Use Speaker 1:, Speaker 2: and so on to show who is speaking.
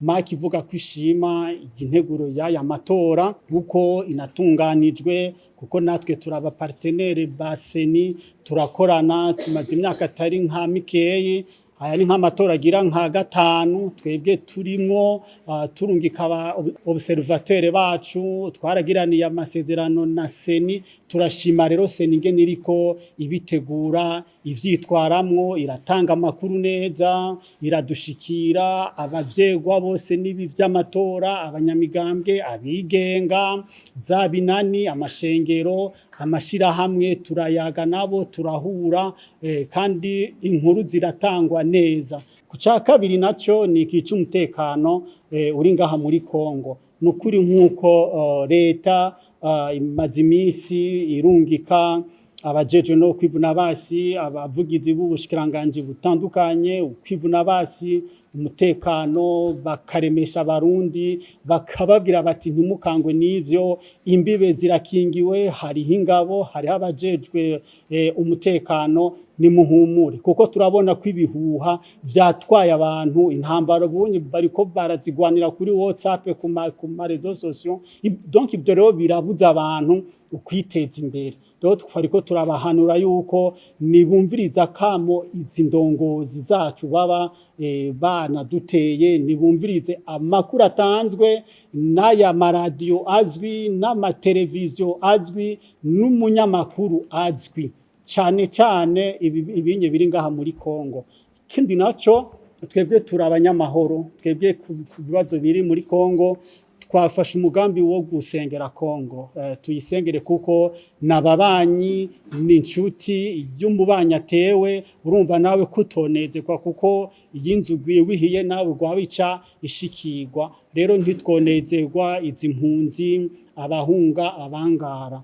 Speaker 1: Maki ivuga ko ishima integuro y'aya matora uko inatunganijwe kuko natwe turaba partenaire ba seni turakorana tumaze imyaka atari nka mikeyi aya ni nk'amatora agira nka gatanu twebwe turimwo turungika aba observateur bacu twaragiraniye amasezerano na seni turashima rero seni ingene iriko ibitegura ivyitwaramwo iratanga amakuru neza iradushikira abavyegwa bose nibi vy'amatora abanyamigambwe abigenga za binani amashengero amashirahamwe turayaga nabo turahura kandi inkuru ziratangwa neza kuca kabiri naco ni ikica umutekano uri ngaha muri Kongo nukuri nkuko leta imaze imisi irungika abajejwe no kwivuna basi abavugizi b'ubushikiranganje butandukanye kwivuna basi umutekano bakaremesha abarundi bakababwira bati ntimukangwe n'ivyo imbibe zirakingiwe hari ingabo hari abajejwe umutekano ni muhumure kuko turabona ko ibihuha vyatwaye abantu intambaro bunye bariko barazigwanira kuri WhatsApp ku marezo sociaux donc ivyo rero birabuza abantu ukwiteza imbere rero twariko turabahanura yuko nibumviriza kamo izi ndongozi zacu baba bana duteye nibumvirize amakuru atanzwe n'aya maradiyo azwi n'amateleviziyo azwi n'umunyamakuru azwi cyane cyane ibinye biri ngaha muri Kongo kindi naco twebwe turabanyamahoro twebwe ku bibazo biri muri Kongo twafashe umugambi wo gusengera Kongo tuyisengere kuko nababanyi n'inshuti y'umubanyi atewe urumva nawe kutonezerwa kuko yinzu wihiye nawe gwawica ishikirwa rero ntitwonezerwa izi mpunzi abahunga abangara